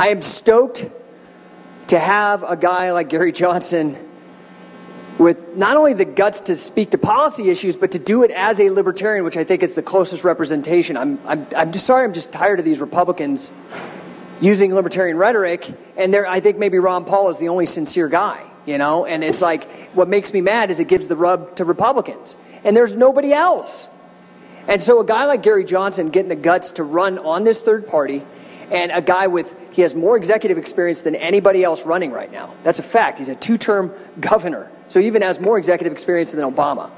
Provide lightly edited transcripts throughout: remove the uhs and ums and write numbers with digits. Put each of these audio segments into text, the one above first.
I am stoked to have a guy like Gary Johnson with not only the guts to speak to policy issues, but to do it as a libertarian, which I think is the closest representation. I'm just sorry, I'm just tired of these Republicans using libertarian rhetoric, and I think maybe Ron Paul is the only sincere guy, you know? And it's like, what makes me mad is it gives the rub to Republicans, and there's nobody else. And so a guy like Gary Johnson getting the guts to run on this third party, and a guy he has more executive experience than anybody else running right now. That's a fact. He's a 2-term governor. So he even has more executive experience than Obama.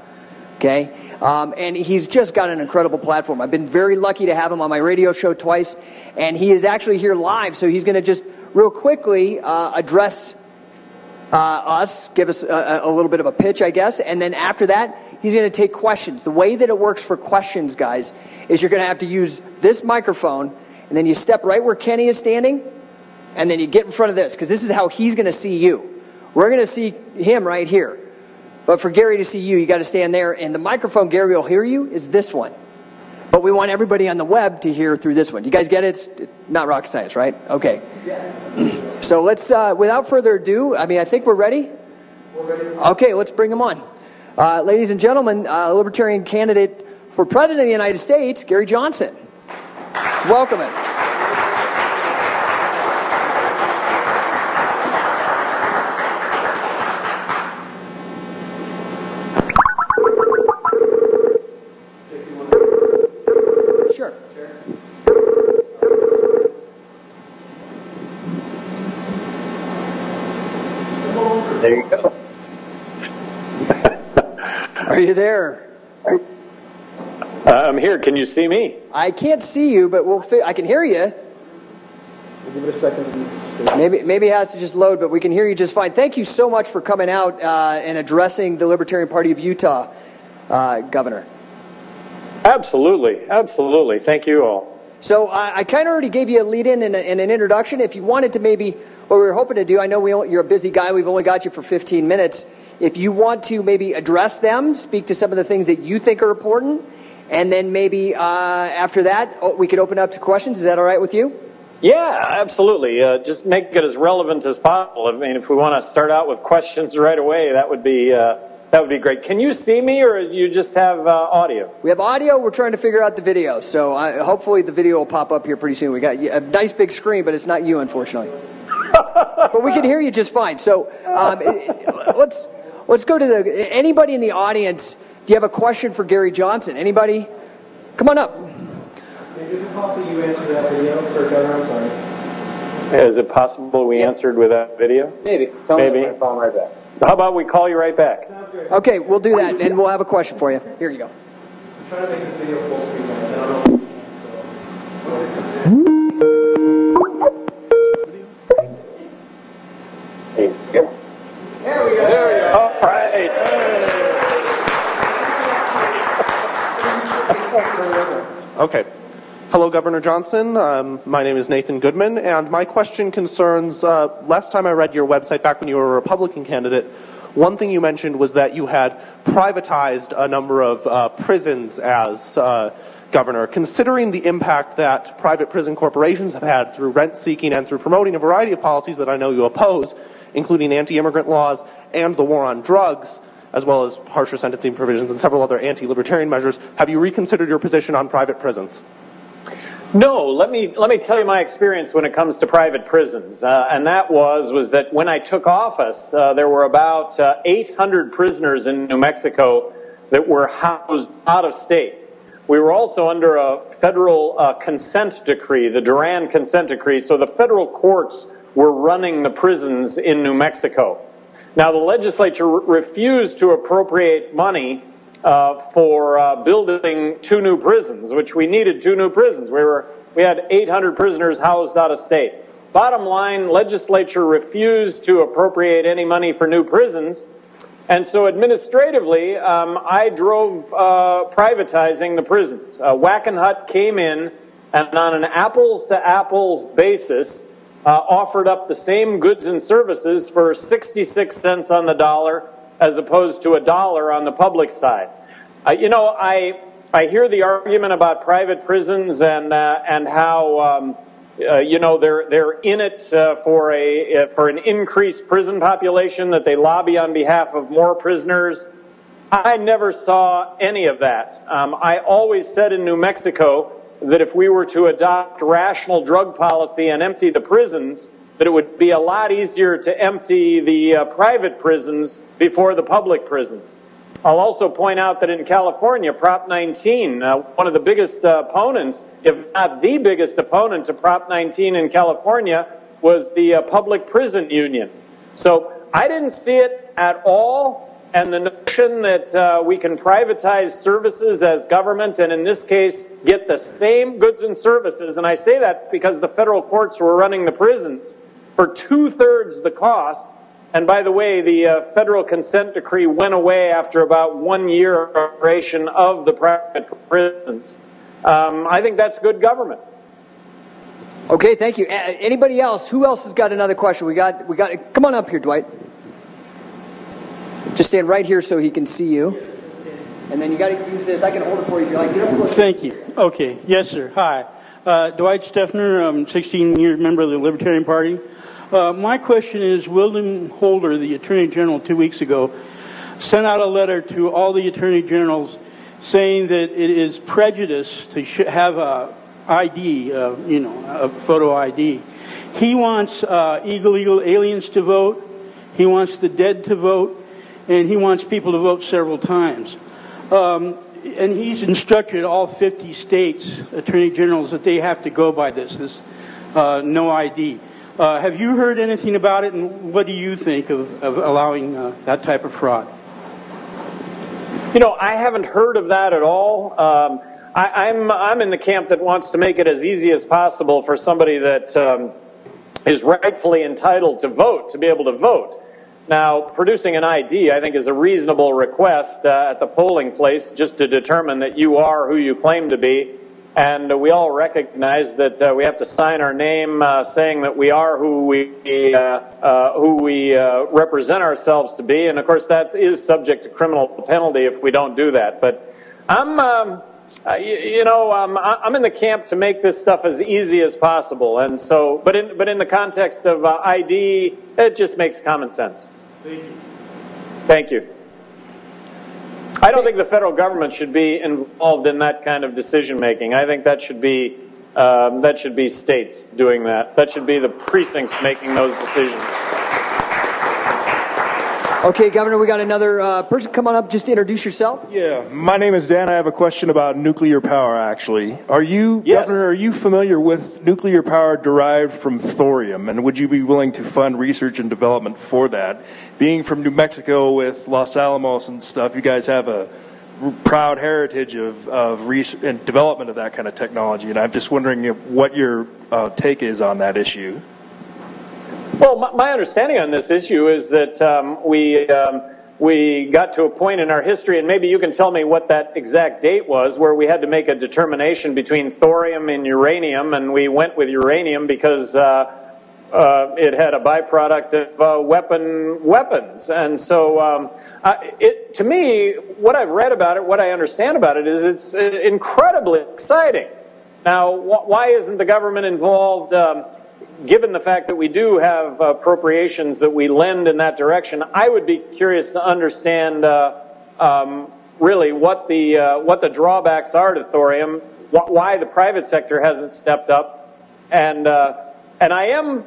Okay? And he's just got an incredible platform. I've been very lucky to have him on my radio show twice. And he is actually here live. So he's going to just real quickly address us, give us a little bit of a pitch, I guess. And then after that, he's going to take questions. The way that it works for questions, guys, is you're going to have to use this microphone. And then you step right where Kenny is standing. And then you get in front of this, because this is how he's going to see you. We're going to see him right here. But for Gary to see you, you got to stand there. And the microphone Gary will hear you is this one. But we want everybody on the web to hear through this one. You guys get it? It's not rocket science, right? Okay. Yeah. So let's, without further ado, I think we're ready? We're ready. Okay, let's bring him on. Ladies and gentlemen, Libertarian candidate for President of the United States, Gary Johnson. Let's welcome him. There you go. Are you there? I'm here. Can you see me? I can't see you, but I can hear you. We'll give it a second. Maybe it has to just load, but we can hear you just fine. Thank you so much for coming out and addressing the Libertarian Party of Utah, Governor. Absolutely. Absolutely. Thank you all. So I kind of already gave you a lead-in and an introduction. If you wanted to maybe, what we were hoping to do, I know you're a busy guy. We've only got you for 15 minutes. If you want to maybe address them, speak to some of the things that you think are important, and then maybe after that, we could open up to questions. Is that all right with you? Yeah, absolutely. Just make it as relevant as possible. If we want to start out with questions right away, that would be great. Can you see me, or do you just have audio? We have audio. We're trying to figure out the video. So hopefully the video will pop up here pretty soon. We got a nice big screen, but it's not you, unfortunately. But we can hear you just fine. So let's go to anybody in the audience. Do you have a question for Gary Johnson? Anybody? Come on up. Is it possible you answered that video for Governor? I'm sorry. Is it possible we answered with that video? Maybe. Tell me if I call him right back. How about we call you right back? Okay, we'll do that, and we'll have a question for you. Here you go. I'm trying to make this video full screen, guys. I don't know if you There we go. There we go. All right. Okay. Hello, Governor Johnson. My name is Nathan Goodman, and my question concerns, last time I read your website back when you were a Republican candidate, one thing you mentioned was that you had privatized a number of prisons as governor. Considering the impact that private prison corporations have had through rent-seeking and through promoting a variety of policies that I know you oppose, including anti-immigrant laws and the war on drugs, as well as harsher sentencing provisions and several other anti-libertarian measures, have you reconsidered your position on private prisons? No, let me tell you my experience when it comes to private prisons, and that was that when I took office, there were about 800 prisoners in New Mexico that were housed out of state. We were also under a federal consent decree, the Duran consent decree, so the federal courts were running the prisons in New Mexico. Now, the legislature refused to appropriate money for building 2 new prisons, which we needed 2 new prisons. We had 800 prisoners housed out of state. Bottom line, legislature refused to appropriate any money for new prisons, and so administratively, I drove privatizing the prisons. Wackenhut came in and on an apples-to-apples basis offered up the same goods and services for 66 cents on the dollar as opposed to $1 on the public side. I hear the argument about private prisons and how You know, they're in it for an increased prison population, that they lobby on behalf of more prisoners. I never saw any of that. I always said in New Mexico that if we were to adopt rational drug policy and empty the prisons, that it would be a lot easier to empty the private prisons before the public prisons. I'll also point out that in California, Prop 19, one of the biggest opponents, if not the biggest opponent to Prop 19 in California, was the Public Prison Union. So I didn't see it at all. And the notion that we can privatize services as government, and in this case, get the same goods and services, and I say that because the federal courts were running the prisons for 2/3 the cost. And by the way, the federal consent decree went away after about 1 year of operation of the private prisons. I think that's good government. Okay, thank you. Anybody else? Who else has got another question? We got. Come on up here, Dwight. Just stand right here so he can see you. And then you got to use this. I can hold it for you if you like. Get up close. Thank you. Okay. Yes, sir. Hi. Dwight Steffner. I'm 16-year member of the Libertarian Party. My question is, William Holder, the Attorney General 2 weeks ago, sent out a letter to all the Attorney Generals saying that it is prejudice to have a ID, a photo ID. He wants illegal aliens to vote. He wants the dead to vote. And he wants people to vote several times. And he's instructed all 50 states, attorney generals, that they have to go by this no ID. Have you heard anything about it, and what do you think of allowing that type of fraud? You know, I haven't heard of that at all. I'm in the camp that wants to make it as easy as possible for somebody that is rightfully entitled to vote, to be able to vote. Now, producing an ID, I think, is a reasonable request at the polling place, just to determine that you are who you claim to be. And we all recognize that we have to sign our name saying that we are who we represent ourselves to be. And, of course, that is subject to criminal penalty if we don't do that. But I'm in the camp to make this stuff as easy as possible. And so, but in the context of ID, it just makes common sense. Thank you. Thank you. I don't think the federal government should be involved in that kind of decision making. I think that should be states doing that. That should be the precincts making those decisions. Okay, Governor, we got another person. Come on up, just introduce yourself. Yeah, my name is Dan. I have a question about nuclear power, actually. Yes. Governor, are you familiar with nuclear power derived from thorium, and would you be willing to fund research and development for that? Being from New Mexico with Los Alamos and stuff, you guys have a proud heritage of research and development of that kind of technology, and I'm just wondering what your take is on that issue. Well, my understanding on this issue is that we got to a point in our history, and maybe you can tell me what that exact date was, where we had to make a determination between thorium and uranium, and we went with uranium because it had a byproduct of weapons. And so to me, what I've read about it, what I understand about it, is it's incredibly exciting. Now, why isn't the government involved? Given the fact that we do have appropriations that we lend in that direction, I would be curious to understand really what the drawbacks are to thorium, why the private sector hasn't stepped up, and I am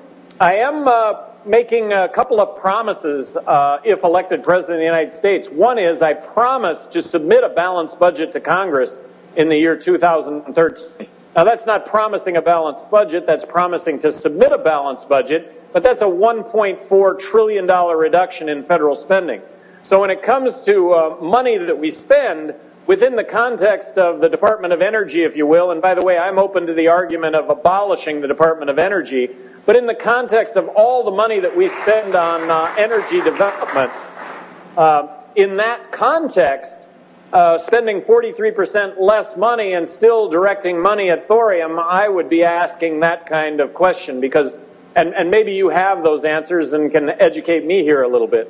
making a couple of promises if elected President of the United States. One is I promise to submit a balanced budget to Congress in the year 2013. Now, that's not promising a balanced budget. That's promising to submit a balanced budget, but that's a $1.4 trillion reduction in federal spending. So when it comes to money that we spend within the context of the Department of Energy, if you will, and by the way, I'm open to the argument of abolishing the Department of Energy, but in the context of all the money that we spend on energy development, in that context, spending 43% less money and still directing money at thorium, I would be asking that kind of question because, and maybe you have those answers and can educate me here a little bit.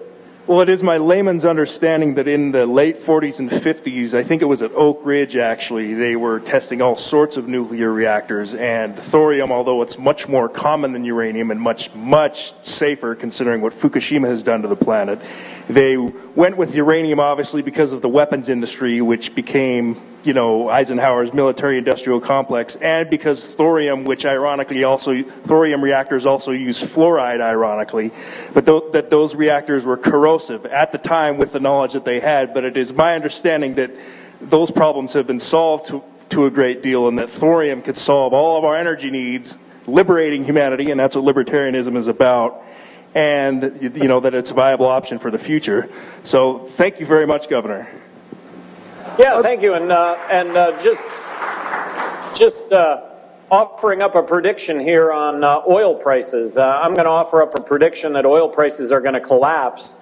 Well, it is my layman's understanding that in the late 40s and 50s, I think it was at Oak Ridge actually, they were testing all sorts of nuclear reactors, and thorium, although it's much more common than uranium and much, much safer considering what Fukushima has done to the planet, they went with uranium obviously because of the weapons industry, which became, you know, Eisenhower's military-industrial complex, and because thorium, which ironically also, thorium reactors also use fluoride ironically, but that those reactors were corrosive at the time with the knowledge that they had. But it is my understanding that those problems have been solved to a great deal, and that thorium could solve all of our energy needs, liberating humanity, and that's what libertarianism is about, and you know that it's a viable option for the future. So thank you very much, Governor. Yeah, thank you, and just offering up a prediction here on oil prices. I'm going to offer up a prediction that oil prices are going to collapse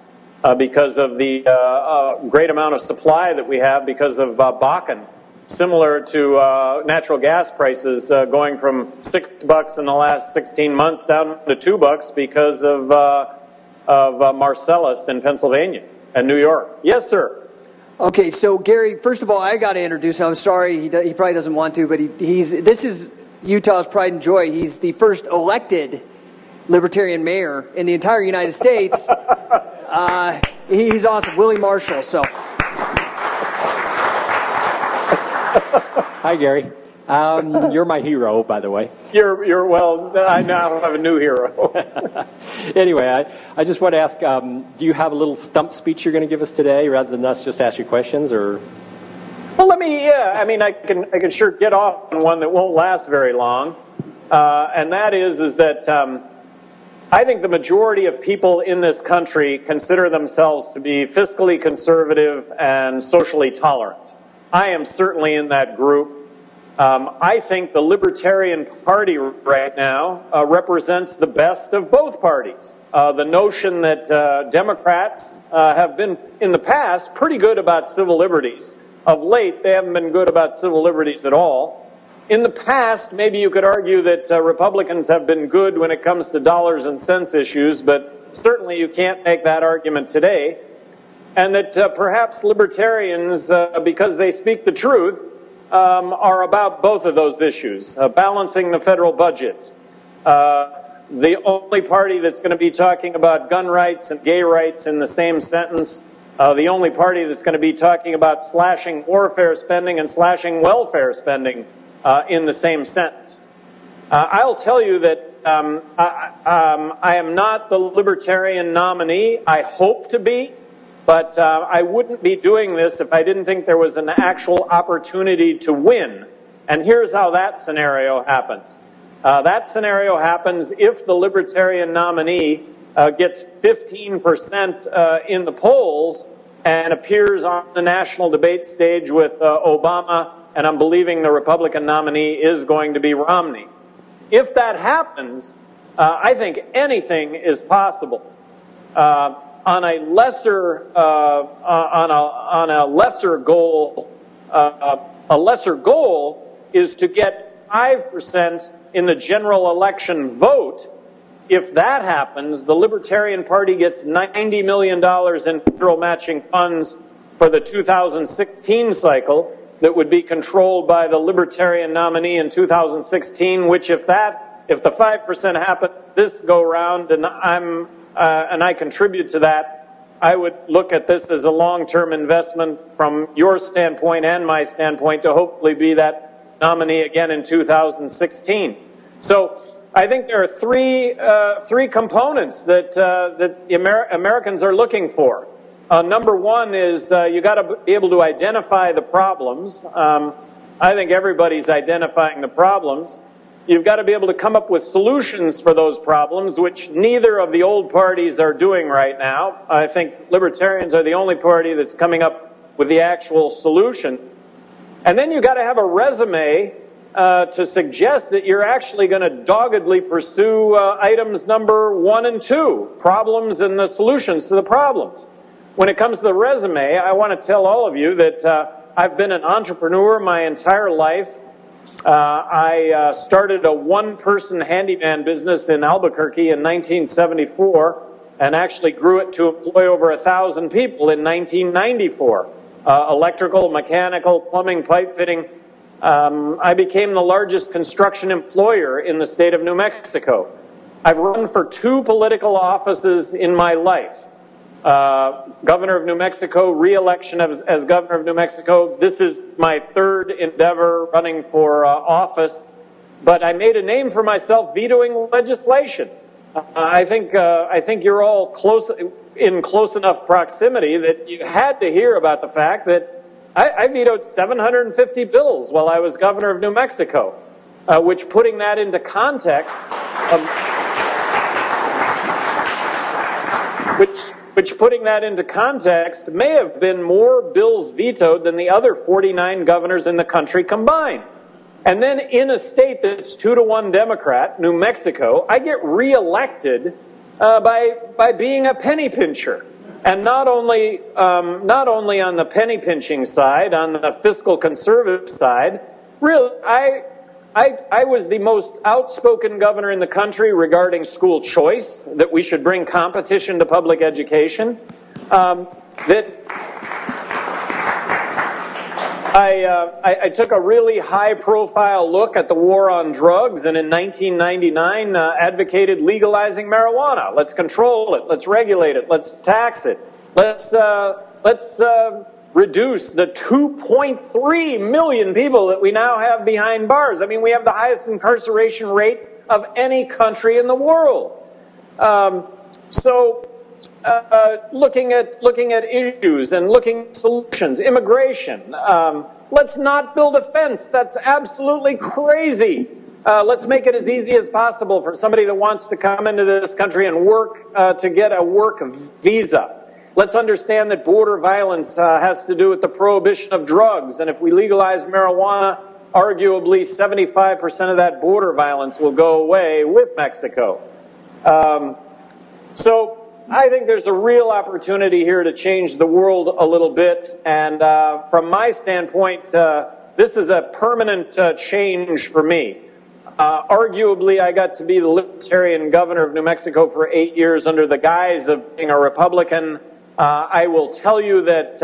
because of the great amount of supply that we have because of Bakken, similar to natural gas prices going from $6 in the last 16 months down to $2 because of Marcellus in Pennsylvania and New York. Yes, sir. Okay, so Gary, first of all, I got to introduce him. I'm sorry, he probably doesn't want to, but this is Utah's pride and joy. He's the first elected Libertarian mayor in the entire United States. He's awesome, Willie Marshall. So, hi, Gary. You're my hero, by the way. Well, I now have a new hero. Anyway, I just want to ask, do you have a little stump speech you're going to give us today, rather than us just ask you questions, or? Well, I can sure get off on one that won't last very long, and that is that I think the majority of people in this country consider themselves to be fiscally conservative and socially tolerant. I am certainly in that group. I think the Libertarian Party right now represents the best of both parties. The notion that Democrats have been, in the past, pretty good about civil liberties. Of late, they haven't been good about civil liberties at all. In the past, maybe you could argue that Republicans have been good when it comes to dollars and cents issues, but certainly you can't make that argument today. And that perhaps Libertarians, because they speak the truth, are about both of those issues, balancing the federal budget. The only party that's going to be talking about gun rights and gay rights in the same sentence, the only party that's going to be talking about slashing warfare spending and slashing welfare spending in the same sentence. I'll tell you that I am not the Libertarian nominee. I hope to be. But I wouldn't be doing this if I didn't think there was an actual opportunity to win. And here's how that scenario happens. That scenario happens if the Libertarian nominee gets 15% in the polls and appears on the national debate stage with Obama, and I'm believing the Republican nominee is going to be Romney. If that happens, I think anything is possible. On a lesser goal, a lesser goal is to get 5% in the general election vote. If that happens, the Libertarian Party gets $90 million in federal matching funds for the 2016 cycle that would be controlled by the Libertarian nominee in 2016. Which, if the 5% happens this go round, and I contribute to that, I would look at this as a long-term investment from your standpoint and my standpoint to hopefully be that nominee again in 2016. So I think there are three components that Americans are looking for. Number one is you got to be able to identify the problems. I think everybody's identifying the problems. You've got to be able to come up with solutions for those problems, which neither of the old parties are doing right now. I think Libertarians are the only party that's coming up with the actual solution. And then you've got to have a resume to suggest that you're actually going to doggedly pursue items number 1 and 2, problems and the solutions to the problems. When it comes to the resume, I want to tell all of you that I've been an entrepreneur my entire life. I started a one-person handyman business in Albuquerque in 1974. and actually grew it to employ over 1,000 people in 1994. Electrical, mechanical, plumbing, pipe fitting. I became the largest construction employer in the state of New Mexico. I've run for 2 political offices in my life. Governor of New Mexico, re-election as governor of New Mexico. This is my 3rd endeavor running for office, but I made a name for myself vetoing legislation. I think you're all in close enough proximity that you had to hear about the fact that I vetoed 750 bills while I was governor of New Mexico, which, putting that into context, putting that into context, may have been more bills vetoed than the other 49 governors in the country combined. And then in a state that's 2-to-1 Democrat, New Mexico, I get reelected by being a penny pincher. And not only on the penny pinching side, on the fiscal conservative side, really, I was the most outspoken governor in the country regarding school choice, that we should bring competition to public education, I took a really high-profile look at the war on drugs, and in 1999 advocated legalizing marijuana. Let's control it. Let's regulate it. Let's tax it. Let's reduce the 2.3 million people that we now have behind bars. I mean, we have the highest incarceration rate of any country in the world. Looking at issues and looking at solutions, immigration. Let's not build a fence. That's absolutely crazy. Let's make it as easy as possible for somebody that wants to come into this country and work to get a work visa. Let's understand that border violence has to do with the prohibition of drugs, and if we legalize marijuana, arguably 75% of that border violence will go away with Mexico. So I think there's a real opportunity here to change the world a little bit, and from my standpoint, this is a permanent change for me. Arguably, I got to be the Libertarian governor of New Mexico for 8 years under the guise of being a Republican. I will tell you that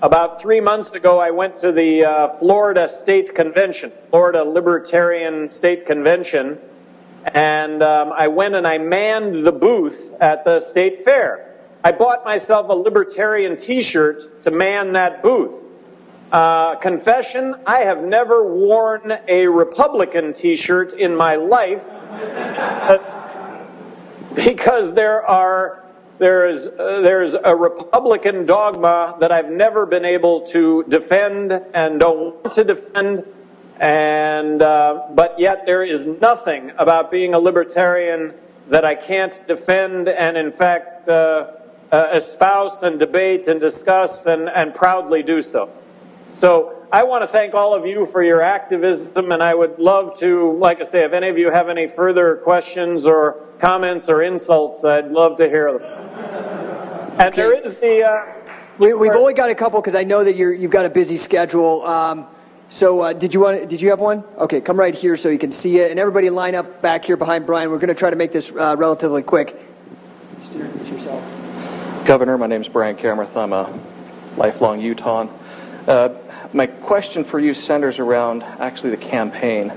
about 3 months ago, I went to the Florida State Convention, Florida Libertarian State Convention, and I went and I manned the booth at the state fair. I bought myself a Libertarian t-shirt to man that booth. Confession, I have never worn a Republican t-shirt in my life because there's a Republican dogma that I've never been able to defend and don't want to defend, and but yet there is nothing about being a libertarian that I can't defend and in fact espouse and debate and discuss and proudly do so. So I want to thank all of you for your activism, and I would love to, like I say, if any of you have any further questions or comments or insults, I'd love to hear them. And okay. There is the... We've only got a couple because I know that you've got a busy schedule. So did you have one? Okay, come right here so you can see it. And everybody line up back here behind Brian. We're going to try to make this relatively quick. Just introduce yourself. Governor, my name is Brian Camerth. I'm a lifelong Utahn. My question for you centers around actually the campaign.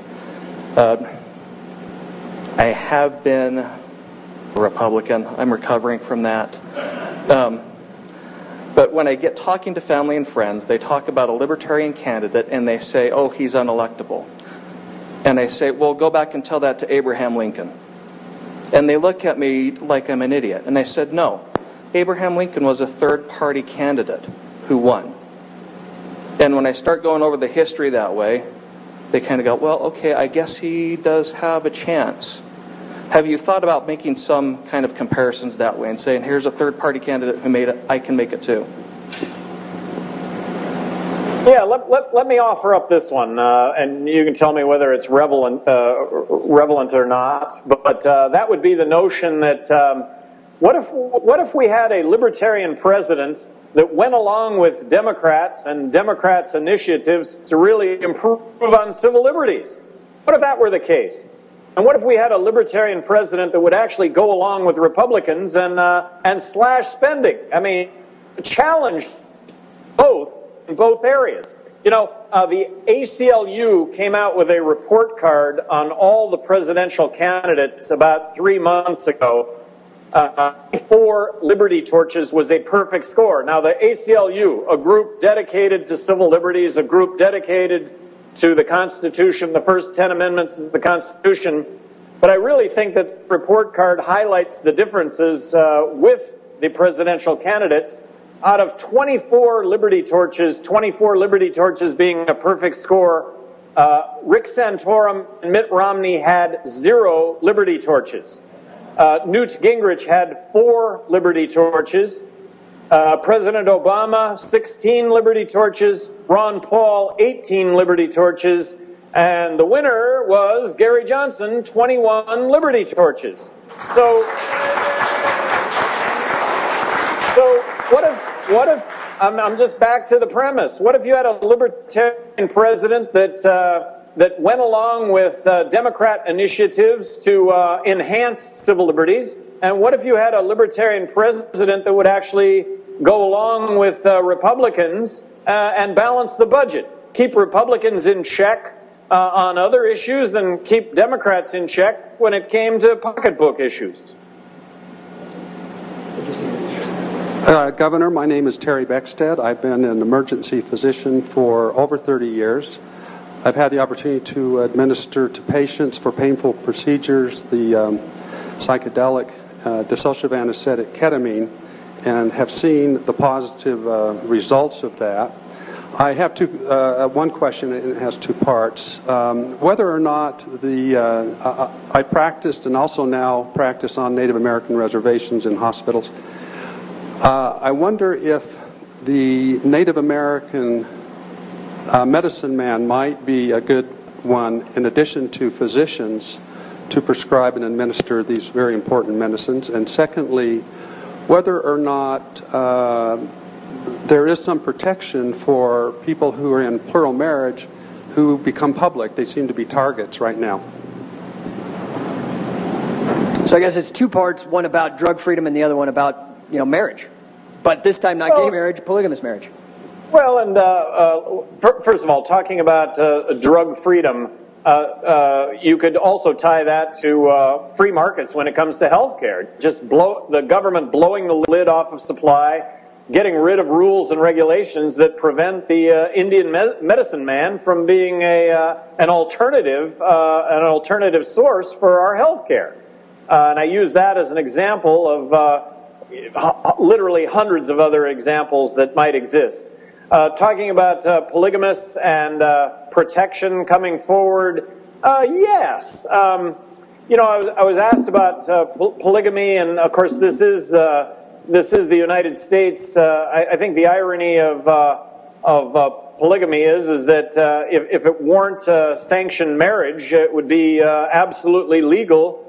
I have been a Republican. I'm recovering from that. But when I get talking to family and friends, they talk about a Libertarian candidate and they say, oh, he's unelectable. And I say, well, go back and tell that to Abraham Lincoln. And they look at me like I'm an idiot. And I said, no, Abraham Lincoln was a third-party candidate who won. And when I start going over the history that way, they kind of go, well, okay, I guess he does have a chance. Have you thought about making some kind of comparisons that way and saying, here's a third-party candidate who made it, I can make it too? Yeah, let me offer up this one, and you can tell me whether it's relevant or not. But that would be the notion that what if we had a libertarian president that went along with Democrats and Democrats' initiatives to really improve on civil liberties? What if that were the case? And what if we had a libertarian president that would actually go along with Republicans and slash spending? I mean, challenge both in both areas. You know, the ACLU came out with a report card on all the presidential candidates about 3 months ago. 4 Liberty Torches was a perfect score. Now, the ACLU, a group dedicated to civil liberties, a group dedicated to the Constitution, the first 10 amendments of the Constitution, but I really think that the report card highlights the differences with the presidential candidates. Out of 24 Liberty Torches being a perfect score, Rick Santorum and Mitt Romney had 0 Liberty Torches. Newt Gingrich had 4 Liberty Torches. President Obama, 16 Liberty Torches. Ron Paul, 18 Liberty Torches. And the winner was Gary Johnson, 21 Liberty Torches. So what if I'm just back to the premise. What if you had a libertarian president that went along with Democrat initiatives to enhance civil liberties? And what if you had a libertarian president that would actually go along with Republicans and balance the budget? Keep Republicans in check on other issues and keep Democrats in check when it came to pocketbook issues. Governor, my name is Terry Beckstead. I've been an emergency physician for over 30 years. I've had the opportunity to administer to patients for painful procedures the psychedelic dissociative anesthetic ketamine and have seen the positive results of that. I have one question, and it has 2 parts. Whether or not I practiced and also now practice on Native American reservations in hospitals. I wonder if the Native American medicine man might be a good one, in addition to physicians, to prescribe and administer these very important medicines. And secondly, whether or not there is some protection for people who are in plural marriage who become public. They seem to be targets right now. So I guess it's 2 parts, one about drug freedom and the other one about, marriage. But this time not gay marriage, polygamous marriage. Well, and first of all, talking about drug freedom, you could also tie that to free markets when it comes to health care. Just the government blowing the lid off of supply, getting rid of rules and regulations that prevent the Indian medicine man from being an alternative source for our health care. And I use that as an example of literally hundreds of other examples that might exist. Talking about polygamists and protection coming forward, yes. I was asked about polygamy, and of course this is the United States. I think the irony of polygamy is that if it weren't sanctioned marriage, it would be absolutely legal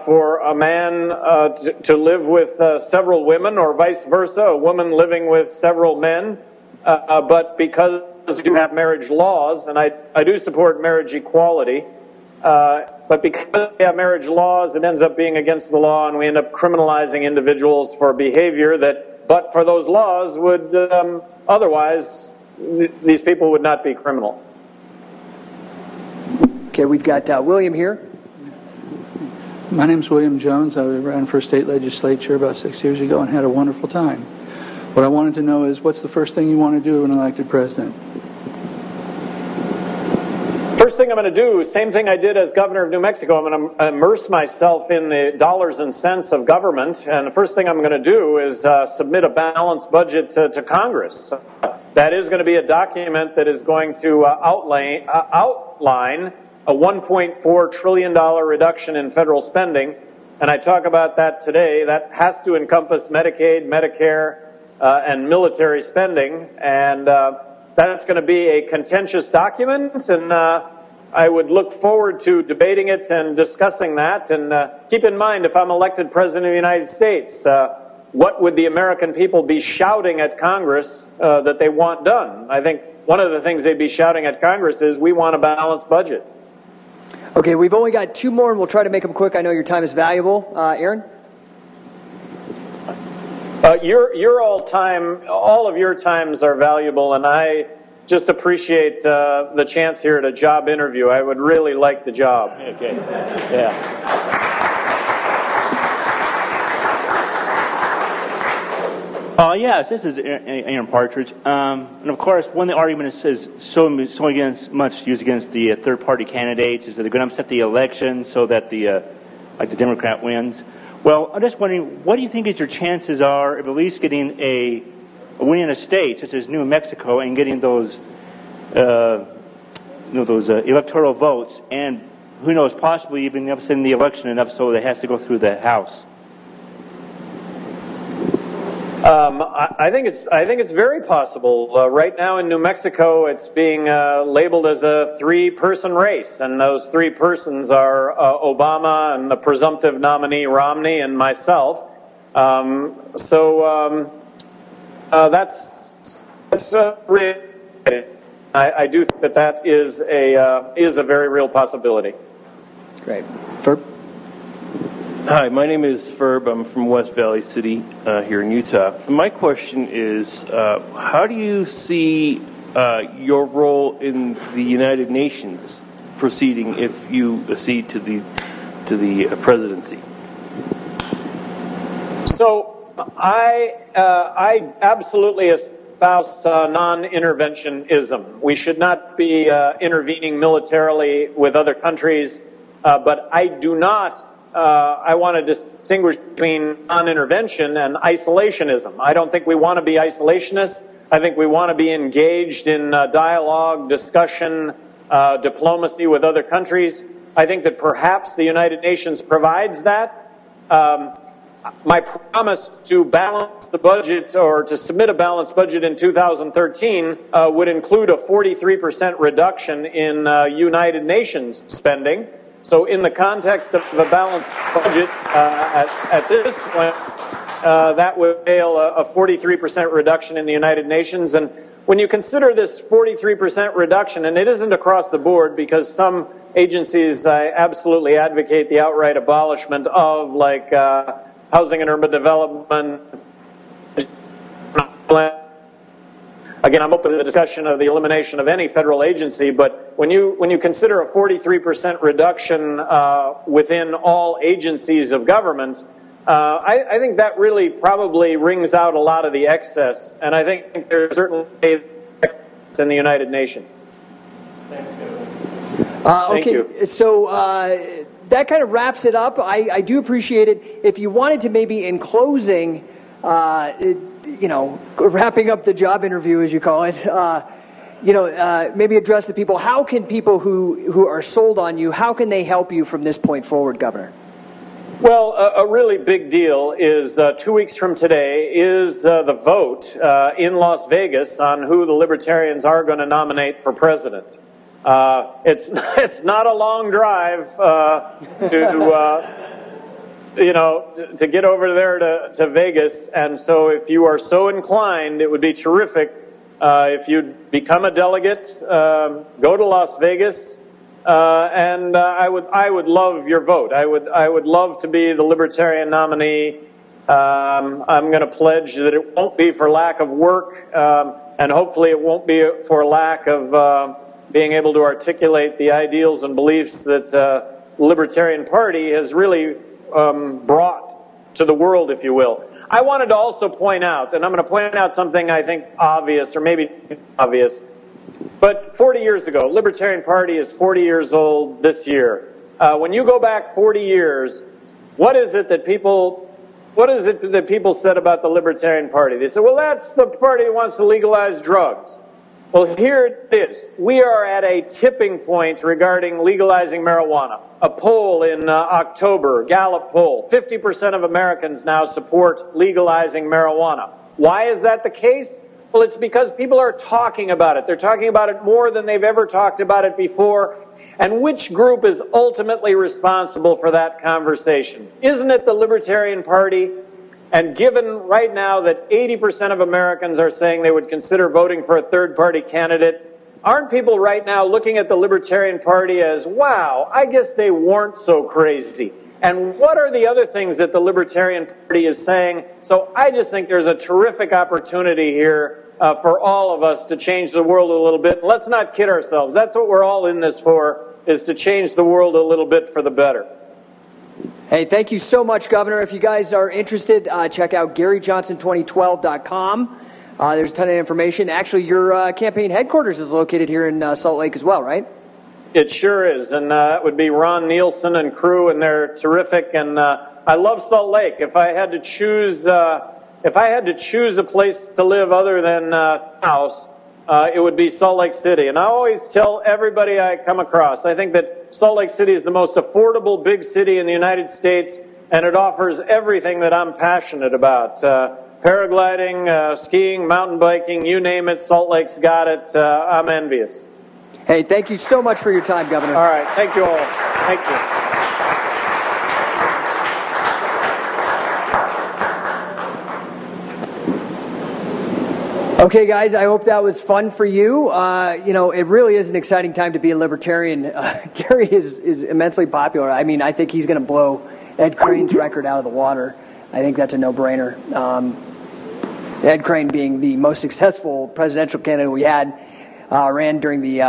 for a man to live with several women, or vice versa, a woman living with several men. But because we do have marriage laws, and I do support marriage equality, but because we have marriage laws, it ends up being against the law, and we end up criminalizing individuals for behavior that, but for those laws, would otherwise, these people would not be criminal. Okay, we've got William here. My name's William Jones. I ran for state legislature about 6 years ago and had a wonderful time. What I wanted to know is, what's the first thing you want to do when elected president? First thing I'm going to do, same thing I did as governor of New Mexico. I'm going to immerse myself in the dollars and cents of government. And the first thing I'm going to do is submit a balanced budget to Congress. That is going to be a document that is going to outline a $1.4 trillion reduction in federal spending. And I talk about that today. That has to encompass Medicaid, Medicare, and military spending, and that's going to be a contentious document, and I would look forward to debating it and discussing that. And keep in mind, if I'm elected President of the United States, what would the American people be shouting at Congress that they want done? I think one of the things they'd be shouting at Congress is, we want a balanced budget. Okay, we've only got two more, and we'll try to make them quick. I know your time is valuable. Aaron? All of your times are valuable, and I just appreciate the chance here at a job interview. I would really like the job. Okay. Yeah. Yes, this is Aaron Partridge. And of course, one of the arguments is so much used against the third-party candidates is that they're going to upset the election so that the Democrat wins. Well, I'm just wondering, what do you think is your chances are of at least getting a win in a state such as New Mexico and getting those electoral votes, and who knows, possibly even upsetting the election enough so that it has to go through the House? I think it's very possible. Right now in New Mexico, it's being labeled as a three-person race, and those three persons are Obama and the presumptive nominee Romney and myself. That's really. I do think that is a very real possibility. Great. Ferb? Hi, my name is Ferb. I'm from West Valley City here in Utah. My question is, how do you see your role in the United Nations proceeding if you accede to the presidency? So I absolutely espouse non-interventionism. We should not be intervening militarily with other countries, but I do not. I want to distinguish between non-intervention and isolationism. I don't think we want to be isolationists. I think we want to be engaged in dialogue, discussion, diplomacy with other countries. I think that perhaps the United Nations provides that. My promise to balance the budget, or to submit a balanced budget in 2013, would include a 43% reduction in United Nations spending. So in the context of a balanced budget, at this point, that would entail a 43% reduction in the United Nations. And when you consider this 43% reduction, and it isn't across the board, because some agencies I absolutely advocate the outright abolishment of, like housing and urban development. Again, I'm open to the discussion of the elimination of any federal agency, but when you consider a 43% reduction within all agencies of government, I think that really probably wrings out a lot of the excess, and I think there's certainly excess in the United Nations. Thanks, Thank you. So that kind of wraps it up. I do appreciate it. If you wanted to maybe in closing, wrapping up the job interview, as you call it, maybe address the people. How can people who are sold on you, how can they help you from this point forward, Governor? Well, a really big deal is 2 weeks from today is the vote in Las Vegas on who the Libertarians are going to nominate for president. It's not a long drive to get over there to Vegas, and so if you are so inclined, it would be terrific if you'd become a delegate, go to Las Vegas, and I would love your vote. I would love to be the Libertarian nominee. I'm going to pledge that it won't be for lack of work, and hopefully it won't be for lack of being able to articulate the ideals and beliefs that the Libertarian Party has really brought to the world, if you will. I wanted to also point out, and I'm going to point out something I think obvious, or maybe obvious, but 40 years ago, Libertarian Party is 40 years old this year. When you go back 40 years, what is it that people said about the Libertarian Party? They said, well, that's the party that wants to legalize drugs. Well, here it is. We are at a tipping point regarding legalizing marijuana. A poll in October, Gallup poll, 50% of Americans now support legalizing marijuana. Why is that the case? Well, it's because people are talking about it. They're talking about it more than they've ever talked about it before. And which group is ultimately responsible for that conversation? Isn't it the Libertarian Party? And given right now that 80% of Americans are saying they would consider voting for a third-party candidate, aren't people right now looking at the Libertarian Party as, wow, I guess they weren't so crazy? And what are the other things that the Libertarian Party is saying? So I just think there's a terrific opportunity here for all of us to change the world a little bit. Let's not kid ourselves. That's what we're all in this for, is to change the world a little bit for the better. Hey, thank you so much, Governor. If you guys are interested, check out GaryJohnson2012.com. There's a ton of information. Actually, your campaign headquarters is located here in Salt Lake as well, right? It sure is, and it would be Ron Nielsen and crew, and they're terrific. And I love Salt Lake. If I had to choose a place to live other than house, it would be Salt Lake City. And I always tell everybody I come across, I think that Salt Lake City is the most affordable big city in the United States, and it offers everything that I'm passionate about. Paragliding, skiing, mountain biking, you name it, Salt Lake's got it. I'm envious. Hey, thank you so much for your time, Governor. All right, thank you all. Thank you. Okay, guys, I hope that was fun for you. You know, it really is an exciting time to be a Libertarian. Gary is immensely popular. I mean, I think he's going to blow Ed Crane's record out of the water. I think that's a no-brainer. Ed Crane being the most successful presidential candidate we had, ran during the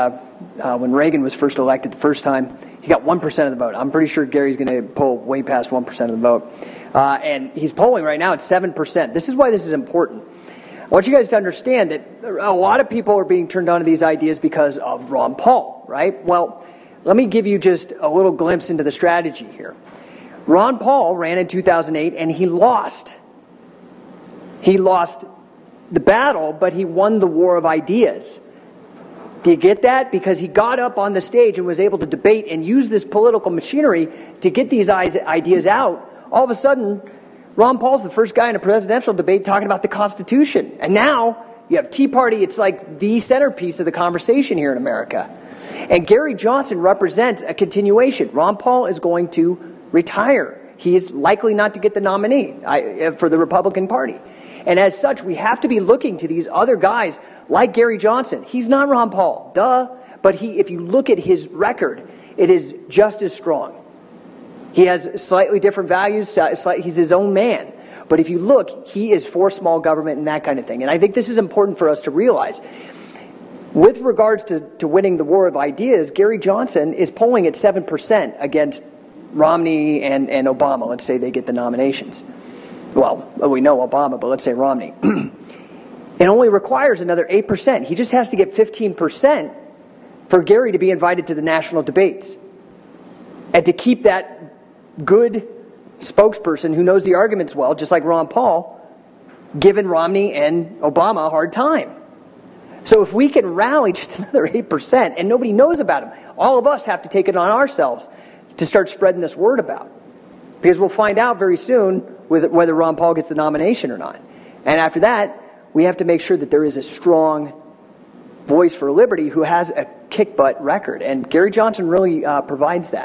when Reagan was first elected the first time. He got 1% of the vote. I'm pretty sure Gary's going to pull way past 1% of the vote. And he's polling right now at 7%. This is why this is important. I want you guys to understand that a lot of people are being turned on to these ideas because of Ron Paul, right? Well, let me give you just a little glimpse into the strategy here. Ron Paul ran in 2008 and he lost. He lost the battle, but he won the war of ideas. Do you get that? Because he got up on the stage and was able to debate and use this political machinery to get these ideas out. All of a sudden, Ron Paul's the first guy in a presidential debate talking about the Constitution. And now you have Tea Party. It's like the centerpiece of the conversation here in America. And Gary Johnson represents a continuation. Ron Paul is going to retire. He is likely not to get the nominee for the Republican Party. And as such, we have to be looking to these other guys like Gary Johnson. He's not Ron Paul, duh. But if you look at his record, it is just as strong. He has slightly different values. He's his own man. But if you look, he is for small government and that kind of thing. And I think this is important for us to realize. With regards to winning the war of ideas, Gary Johnson is polling at 7% against Romney and Obama. Let's say they get the nominations. Well, we know Obama, but let's say Romney. It only requires another 8%. He just has to get 15% for Gary to be invited to the national debates. And to keep that good spokesperson who knows the arguments well, just like Ron Paul, giving Romney and Obama a hard time. So if we can rally just another 8% and nobody knows about him, all of us have to take it on ourselves to start spreading this word about. Because we'll find out very soon whether Ron Paul gets the nomination or not. And after that, we have to make sure that there is a strong voice for liberty who has a kick-butt record. And Gary Johnson really provides that.